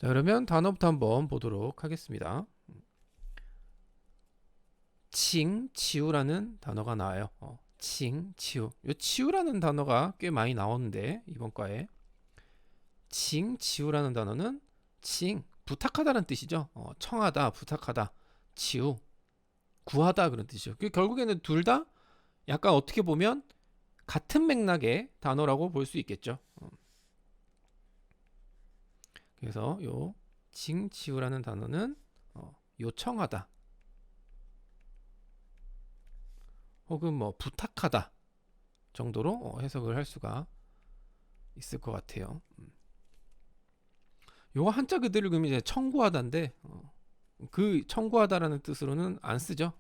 자, 그러면 단어부터 한번 보도록 하겠습니다. 칭, 치우라는 단어가 나와요. 칭, 치우. 이 치우라는 단어가 꽤 많이 나오는데 이번 과에 칭, 치우라는 단어는 칭, 부탁하다는 뜻이죠. 청하다, 부탁하다, 치우, 구하다 그런 뜻이죠. 결국에는 둘 다 약간 어떻게 보면 같은 맥락의 단어라고 볼 수 있겠죠. 그래서 요 칭, 치우라는 단어는 요청하다 혹은 뭐 부탁하다 정도로 해석을 할 수가 있을 것 같아요. 요거 한자 그대로 그러면 이제 청구하다인데 그 청구하다라는 뜻으로는 안 쓰죠.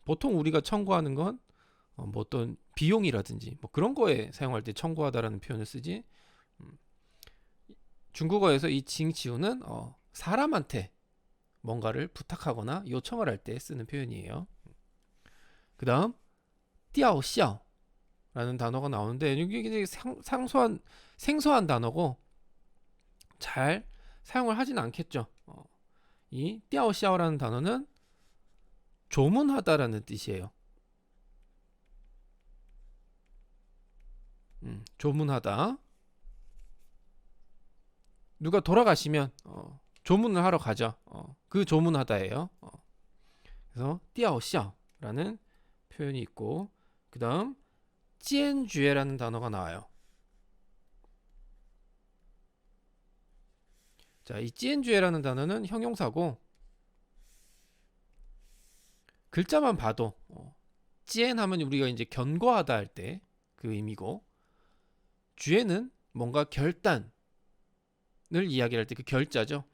보통 우리가 청구하는 건 뭐 어떤 비용이라든지 뭐 그런 거에 사용할 때 청구하다라는 표현을 쓰지. 중국어에서 이 징치우는 사람한테 뭔가를 부탁하거나 요청을 할 때 쓰는 표현이에요. 그 다음 띠아오시아오라는 단어가 나오는데 이게 굉장히 생소한 단어고 잘 사용을 하진 않겠죠. 이 띠아오시아오라는 단어는 조문하다라는 뜻이에요. 조문하다. 누가 돌아가시면 조문을 하러 가죠. 그 조문하다예요. 그래서 띠아오시아오라는 표현이 있고 그 다음 찌엔주에라는 단어가 나와요. 자, 이 찌엔주에라는 단어는 형용사고 글자만 봐도 찌엔 하면 우리가 이제 견고하다 할 때 그 의미고 주에는 뭔가 결단을 이야기할 때 그 결자죠.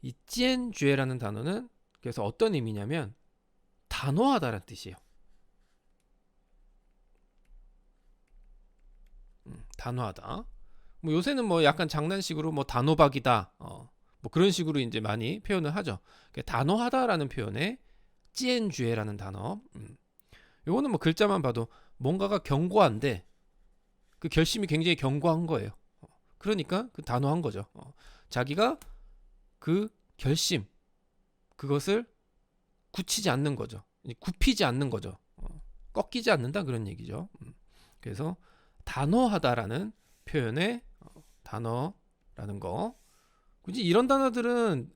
이 찌엔주에라는 단어는 그래서 어떤 의미냐면 단호하다라는 뜻이에요. 단호하다. 뭐 요새는 뭐 약간 장난식으로 뭐 단호박이다, 뭐 그런 식으로 이제 많이 표현을 하죠. 단호하다라는 표현에 찌엔주에라는 단어. 요거는 뭐 글자만 봐도 뭔가가 견고한데 그 결심이 굉장히 견고한 거예요. 그러니까 그 단호한 거죠. 자기가 그 결심 그것을 굳히지 않는 거죠. 굽히지 않는 거죠. 꺾이지 않는다 그런 얘기죠. 그래서 단호하다라는 표현의 단어라는 거. 굳이 이런 단어들은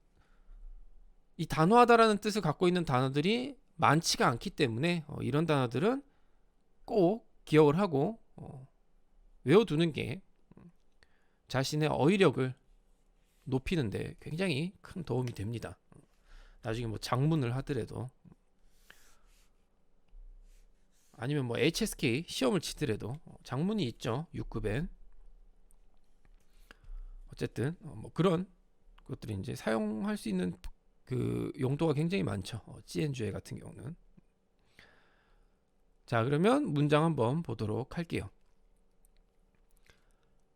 이 단호하다라는 뜻을 갖고 있는 단어들이 많지가 않기 때문에 이런 단어들은 꼭 기억을 하고 외워두는 게 자신의 어휘력을 높이는데 굉장히 큰 도움이 됩니다. 나중에 뭐 작문을 하더라도 아니면 뭐 HSK 시험을 치더라도 작문이 있죠. 6급엔 어쨌든 뭐 그런 것들이 이제 사용할 수 있는 그 용도가 굉장히 많죠. CN주에 같은 경우는. 자, 그러면 문장 한번 보도록 할게요.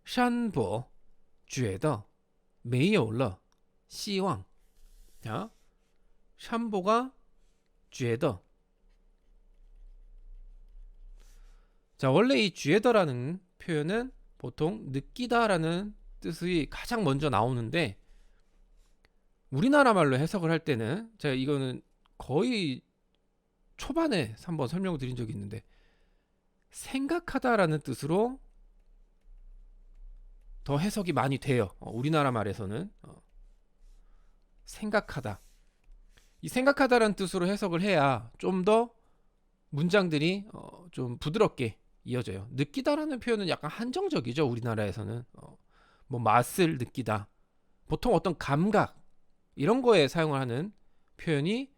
山伯觉得没有了希望. 자, 山伯가 觉得. 자, 원래 이 觉得라는 표현은 보통 느끼다라는 뜻이 가장 먼저 나오는데 우리나라 말로 해석을 할 때는 제가 이거는 거의 초반에 한번 설명을 드린 적이 있는데 생각하다라는 뜻으로 더 해석이 많이 돼요. 우리나라 말에서는 생각하다. 이 생각하다라는 뜻으로 해석을 해야 좀 더 문장들이 좀 부드럽게 이어져요. 느끼다라는 표현은 약간 한정적이죠. 우리나라에서는 뭐 맛을 느끼다. 보통 어떤 감각 이런 거에 사용을 하는 표현이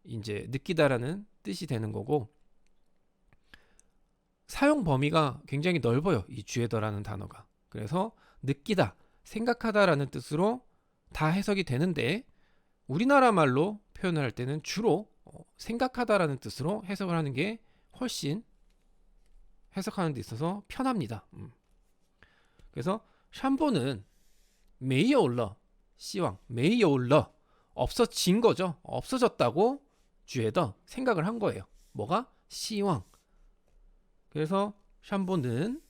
이제 느끼다라는 뜻이 되는 거고 사용 범위가 굉장히 넓어요. 이 주에더라는 단어가. 그래서 느끼다, 생각하다라는 뜻으로 다 해석이 되는데 우리나라 말로 표현을 할 때는 주로 생각하다라는 뜻으로 해석을 하는 게 훨씬 해석하는 데 있어서 편합니다. 그래서 샴보는 메이어올러 시왕 메이어올러 없어진 거죠. 없어졌다고 주에더 생각을 한 거예요. 뭐가? 시왕. 그래서 샴보는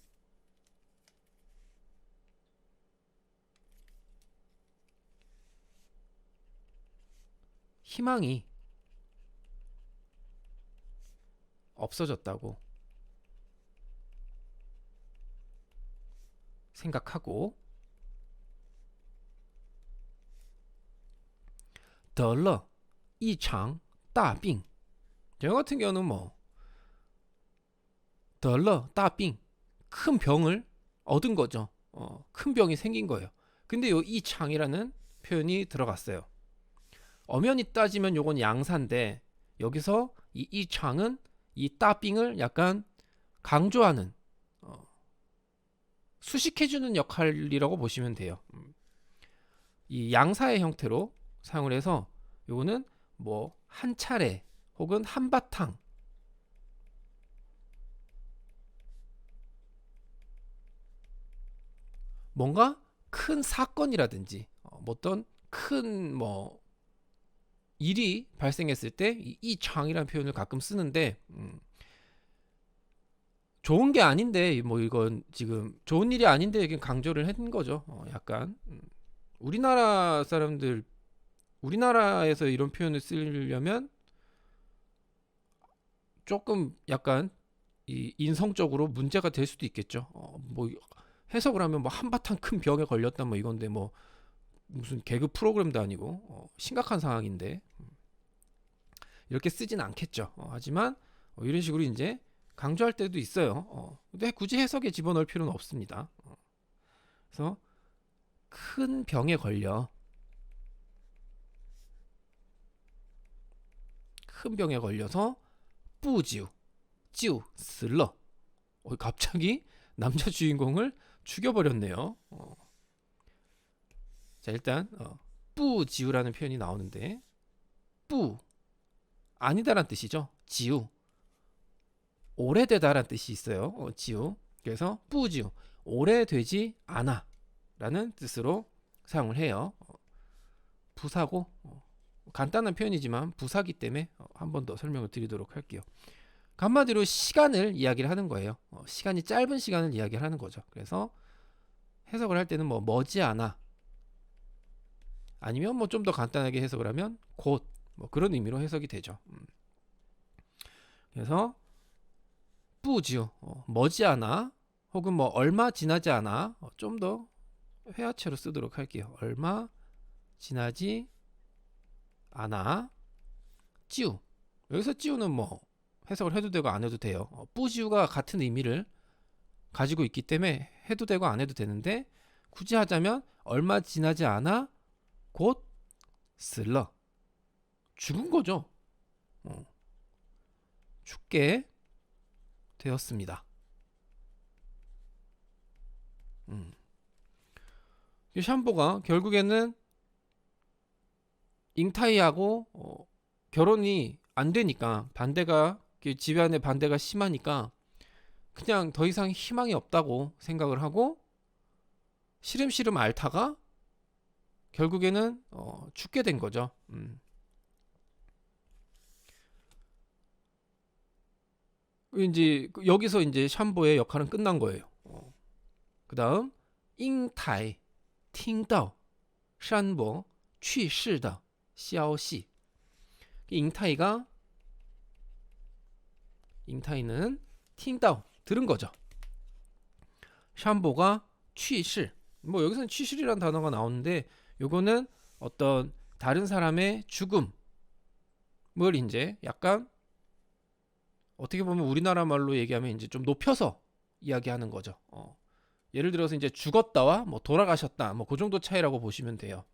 희망이 없어졌다고 생각하고 得了一场大病. 저 같은 경우는 뭐 得了大病, 큰 병을 얻은 거죠. 큰 병이 생긴 거예요. 근데 요 이창이라는 표현이 들어갔어요. 엄연히 따지면 요건 양사인데 여기서 이 이창은 이 따빙을 약간 강조하는 수식해주는 역할이라고 보시면 돼요. 이 양사의 형태로 사용을 해서 요거는 뭐 한 차례 혹은 한바탕 뭔가 큰 사건이라든지 어떤 큰 뭐 일이 발생했을 때 이 장이라는 표현을 가끔 쓰는데 좋은 게 아닌데 뭐 이건 지금 좋은 일이 아닌데 이게 강조를 한 거죠. 약간 우리나라 사람들 우리나라에서 이런 표현을 쓰려면 조금 약간 이 인성적으로 문제가 될 수도 있겠죠. 뭐 해석을 하면 뭐 한바탕 큰 병에 걸렸다 뭐 이건데 뭐 무슨 개그 프로그램도 아니고 심각한 상황인데 이렇게 쓰진 않겠죠. 하지만 이런 식으로 이제 강조할 때도 있어요. 근데 굳이 해석에 집어넣을 필요는 없습니다. 그래서 큰 병에 걸려 큰 병에 걸려서 뿌지우 찌우 슬러 갑자기 남자 주인공을 죽여버렸네요. 자 일단 뿌지우라는 표현이 나오는데 뿌 아니다란 뜻이죠. 지우 오래되다란 뜻이 있어요. 지우 그래서 뿌지우 오래되지 않아 라는 뜻으로 사용을 해요. 부사고 간단한 표현이지만 부사기 때문에 한 번 더 설명을 드리도록 할게요. 한마디로 시간을 이야기를 하는 거예요. 시간이 짧은 시간을 이야기를 하는 거죠. 그래서 해석을 할 때는 뭐 머지않아 아니면 뭐 좀 더 간단하게 해석을 하면 곧 뭐 그런 의미로 해석이 되죠. 그래서 뿌지요 머지않아 혹은 뭐 얼마 지나지 않아 좀 더 회화체로 쓰도록 할게요. 얼마 지나지 않아 찌우 여기서 찌우는 뭐 해석을 해도 되고 안 해도 돼요. 뿌지우가 같은 의미를 가지고 있기 때문에 해도 되고 안 해도 되는데 굳이 하자면 얼마 지나지 않아 곧 슬러 죽은 거죠. 죽게 되었습니다. 이 샴보가 결국에는 잉타이하고 결혼이 안 되니까 반대가 집안의 반대가 심하니까 그냥 더 이상 희망이 없다고 생각을 하고 시름시름 앓다가 결국에는 죽게 된 거죠. 이제 여기서 이제 샴보의 역할은 끝난 거예요. 그 다음 잉타이 听到 샴보 去世的消息 잉타이는 听到 들은 거죠. 샴보가 去世 뭐 여기서는 去世이라는 단어가 나오는데 요거는 어떤 다른 사람의 죽음을 이제 약간 어떻게 보면 우리나라 말로 얘기하면 이제 좀 높여서 이야기하는 거죠. 예를 들어서 이제 죽었다와 뭐 돌아가셨다 뭐 그 정도 차이라고 보시면 돼요.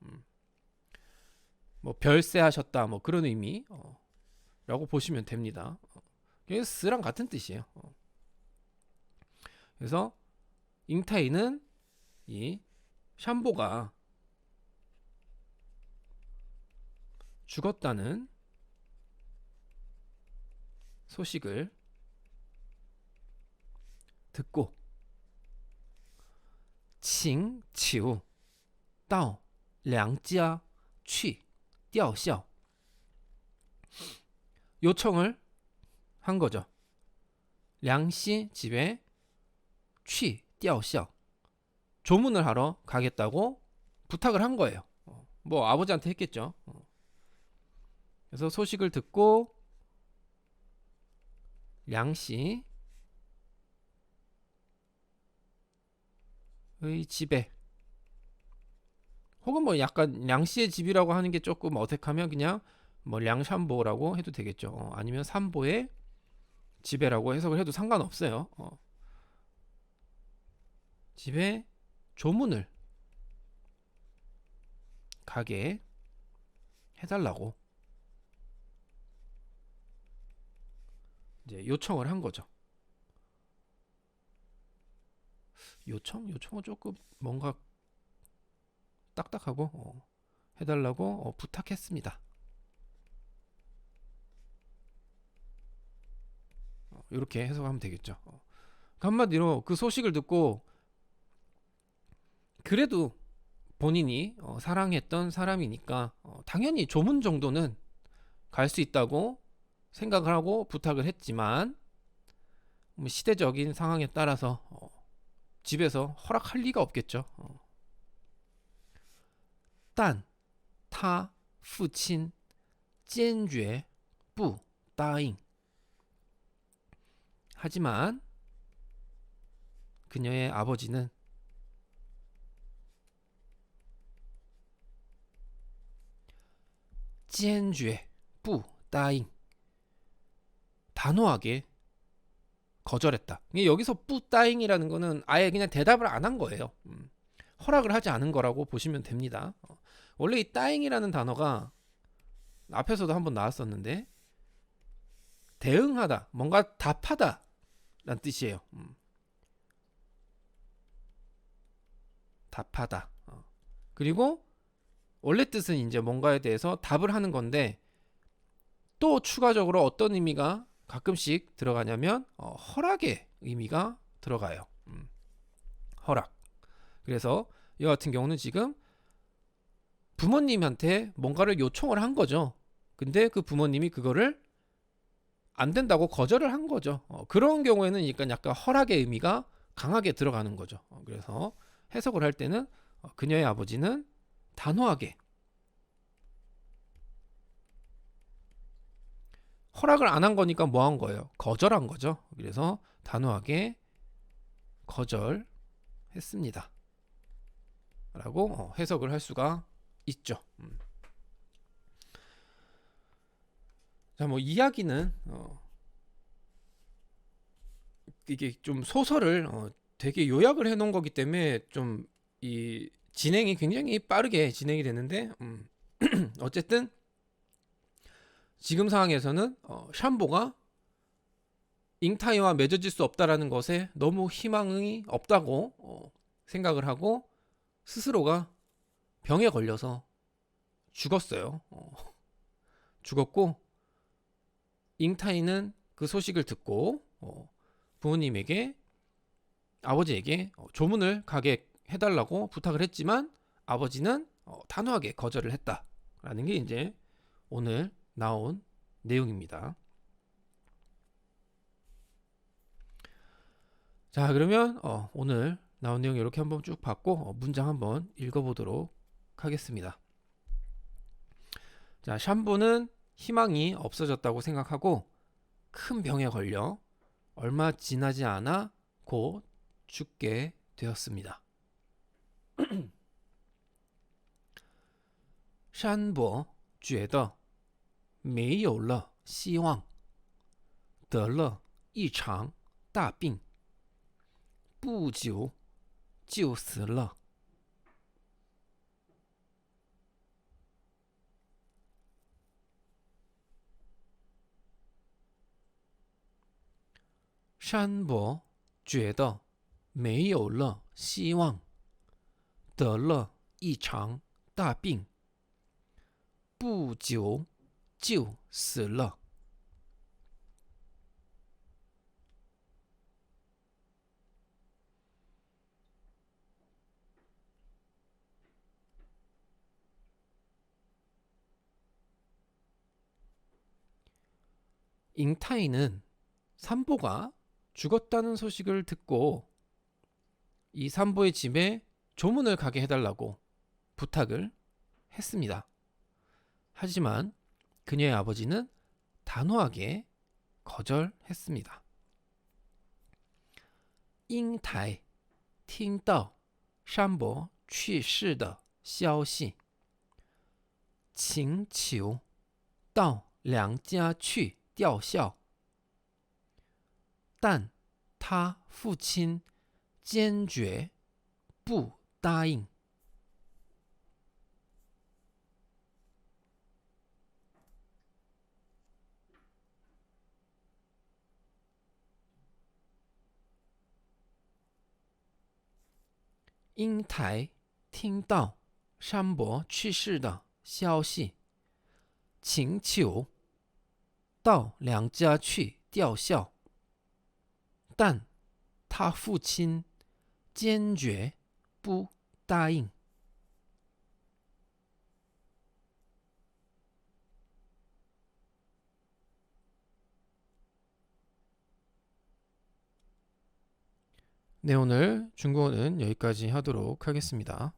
뭐 별세하셨다 뭐 그런 의미라고 보시면 됩니다. 그게 스랑 같은 뜻이에요. 그래서 잉타이는 이 샴보가 죽었다는 소식을 듣고 请求到梁家去吊孝 요청을 한 거죠. 량씨 집에 去吊孝 조문을 하러 가겠다고 부탁을 한 거예요. 뭐 아버지한테 했겠죠. 그래서 소식을 듣고 량씨의 집에, 혹은 뭐 약간 량씨의 집이라고 하는 게 조금 어색하면 그냥 뭐 량샴보라고 해도 되겠죠. 아니면 삼보의 집에라고 해석을 해도 상관없어요. 집에 조문을 가게 해달라고 이제 요청을 한 거죠. 요청은 조금 뭔가 딱딱하고, 해달라고 부탁했습니다. 이렇게 해석하면 되겠죠. 한마디로 그 소식을 듣고 그래도 본인이 사랑했던 사람이니까 당연히 조문 정도는 갈 수 있다고 생각을 하고 부탁을 했지만, 뭐 시대적인 상황에 따라서 집에서 허락할 리가 없겠죠. 但他父亲坚决不答应. 하지만 그녀의 아버지는 坚决不答应, 단호하게 거절했다. 여기서 뿌따잉이라는 거는 아예 그냥 대답을 안 한 거예요. 허락을 하지 않은 거라고 보시면 됩니다. 원래 이 따잉이라는 단어가 앞에서도 한번 나왔었는데, 대응하다, 뭔가 답하다 라는 뜻이에요. 답하다. 그리고 원래 뜻은 이제 뭔가에 대해서 답을 하는 건데, 또 추가적으로 어떤 의미가 가끔씩 들어가냐면 허락의 의미가 들어가요. 허락. 그래서 이 같은 경우는 지금 부모님한테 뭔가를 요청을 한 거죠. 근데 그 부모님이 그거를 안 된다고 거절을 한 거죠. 그런 경우에는 그러니까 약간 허락의 의미가 강하게 들어가는 거죠. 그래서 해석을 할 때는 그녀의 아버지는 단호하게 허락을 안 한 거니까 뭐 한 거예요? 거절한 거죠. 그래서 단호하게 거절했습니다. 라고 해석을 할 수가 있죠. 자, 뭐 이야기는 이게 좀 소설을 되게 요약을 해 놓은 거기 때문에 좀 이 진행이 굉장히 빠르게 진행이 되는데, 어쨌든 지금 상황에서는 샴보가 잉타이와 맺어질 수 없다라는 것에 너무 희망이 없다고 생각을 하고 스스로가 병에 걸려서 죽었어요. 죽었고, 잉타이는 그 소식을 듣고 부모님에게, 아버지에게 조문을 가게 해달라고 부탁을 했지만 아버지는 단호하게 거절을 했다라는 게 이제 오늘 나온 내용입니다. 자, 그러면 오늘 나온 내용 이렇게 한번 쭉 봤고, 문장 한번 읽어보도록 하겠습니다. 자, 샴보는 희망이 없어졌다고 생각하고 큰 병에 걸려 얼마 지나지 않아 곧 죽게 되었습니다. 山伯觉得没有了希望，得了一场大病，不久就死了。山伯觉得没有了希望，得了一场大病，不久就死了。잉타이는 산보가 죽었다는 소식을 듣고 이 산보의 집에 조문을 가게 해달라고 부탁을 했습니다. 하지만 그녀의 아버지는 단호하게 거절했습니다. 英台听到山伯去世的消息，请求到娘家去吊孝，但他父亲坚决不答应。英台听到山伯去世的消息，请求到娘家去吊孝，但他父亲坚决不答应。네, 오늘 중국어는 여기까지 하도록 하겠습니다.